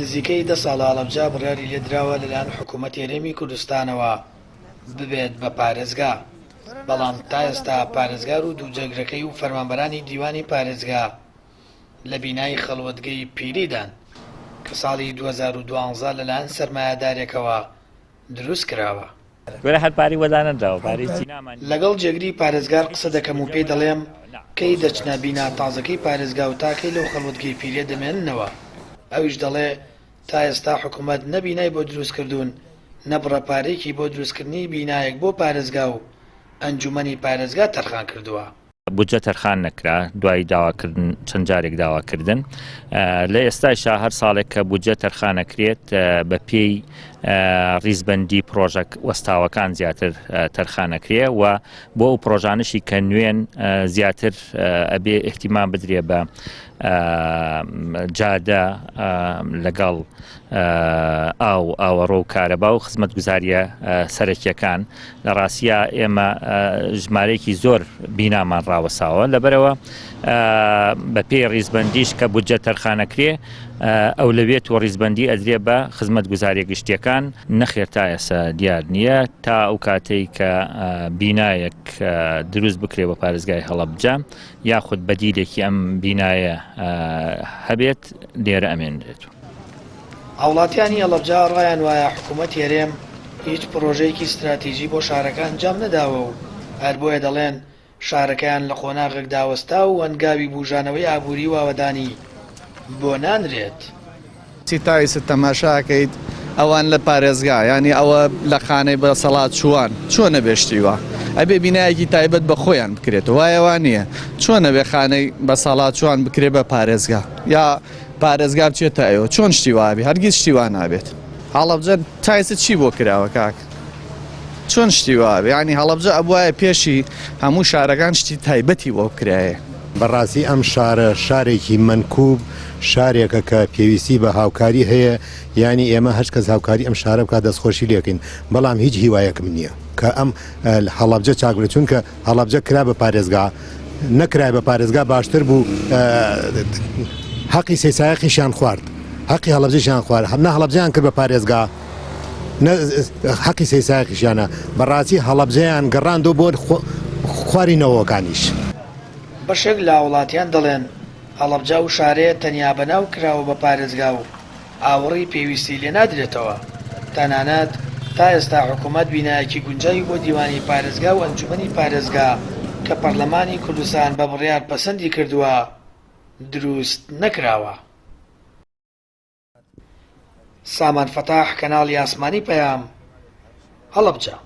نزیکەی 10 ساڵە هەڵەبجە بڕیاری لێدراوە لەلایەن حکوومەت هێرێمی کوردستانەوە ببێت بە پارێزگا، بەڵام تا ئێستا پارێزگار و دووجێگرەکەی و فەرمانبەرانی دیوانی پارێزگا لە بینایی خەڵوەتگەی پیریدان کە ساڵی 2012 لەلایەن سەرمایەدارێکەوە دروست کراوە. لەگەڵ جێگری پارێزگار قسە دەکەم و پێی دەڵێم کەی دەچنە بینا تازەکەی پارێزگا و تاکەی لەو خەڵوەتگەی پیرێ دەمێننەوە. ئەویش دەڵێ تا ئێستا حکوومەت نەبینای بۆ دروستکردوون، نەبڕە پارێکی بۆ دروستکردنی بینایەک بۆ پارێزگا و ئەنجومەنی پارێزگا تەرخان کردووە. بودجە تەرخان نەکرا دوای داواکردن چەند جارێک داواکردن لە ئێستاشا هەر ساڵێک کە بودجە تەرخان نەکرێت بە پێی ڕیزبەندی پرۆژەک وەستاوەکان زیاتر تەرخان نەکرێ و بۆ ئەو پرۆژانشی کە نوێن زیاتر ئەبێ احتیمام بدرێ بە جادە لەگەڵ ئاوەڕۆ و کارەبا و خزمەت گوزاریە سەرەکیەکان لە ڕاستیە ئێمە ژمارەیەکی زۆر بینامان ڕاوەساوە لەبەرەوە بە پێی ڕیزبەندیش کە بودجە تەرخانەکرێ ئەولەوێت و ڕیزبەندی ئەدرێ بە خزمەت گوزاریە گشتیەکان نەخێر تا ئێستا دیار نییە تا ئەو کاتەی کە بینایەک دروست بکرێ بە پارێزگای هەڵەبجە یاخود بەدیلێکی ئەم بینایە هەبێت لێرە ئەمێنرێت. هاوڵاتیانی هەڵەبجە ڕایان وایە حکوومەت هێرێم هیچ پرۆژەیەکی استراتیژی بۆ شارەکان جام نەداوە و هەر بۆیە دەڵێن شارەکەیان لە قۆناغێک داوەستا و ئەنگاوی بوژانەوەی ئابووری واوەدانی بۆ نانرێت. تایست تەماشاکەیت ئەوان لە پارێزگا ینی ئەوە لە خانەی بە سەڵات چوان چۆنە بێشتیوە ئەبێ بینایەکی تایبەت بە خۆیان بکرێتەوە وایەوان نییە چۆنە بێ خانەی بە سەڵات چوان بکرێ بە پارێزگا یا پارێزگا بچێتە ئەوە چۆن شتیوابی هەرگیز شتیوان نابێت. هەڵەبجە تایست چی بۆ کراوە کاک چۆن شتیوابێ ینی هەڵەبجە ئەبوایە پێشی هەموو شارەکان شتی تایبەتی بۆ بکرایە. بەڕاستی ئەم شارە شارێکی منکوب شارێکە کە پێویستی بە هاوکاری هەیە ینی ئێمە هەر کەس هاوکاری ئەم شارە بکات دەستخۆشی لێکین بەڵام هیچ هیوایەکم نییە کە ئەم هەڵەبجە چاکرێت چونکە هەڵەبجە کرا بە پارێزگا نەکرای بە پارێزگا باشتر بوو حەقی سێسایەقیشیان خوارد حەقی هەڵەبجەشیان خوارد هەمنا هەڵەبجەیان کرد بە پارێزگا حەقی سێسایەقیشیانە بەڕاستی هەڵەبجەیان گەڕاندۆ بۆ خوارینەوەکانیش. بەشێک لە وڵاتیان دەڵێن هەڵەبجە و شارەیە تەنیا بەناو کراوە بە پارێزگا و ئاوەڕی پێویستی لێ نادرێتەوە. تەنانەت تا ئێستا حکوومەت بینایەکی گونجاوی بۆ دیوانی پارێزگا و ئەنجومەنی پارێزگا کە پەرلەمانی کوردستان بە بڕیار پەسەندی کردووە دروست نەکراوە. سامان فەتاح کەناڵی ئاسمانی پەیام هەڵەبجە.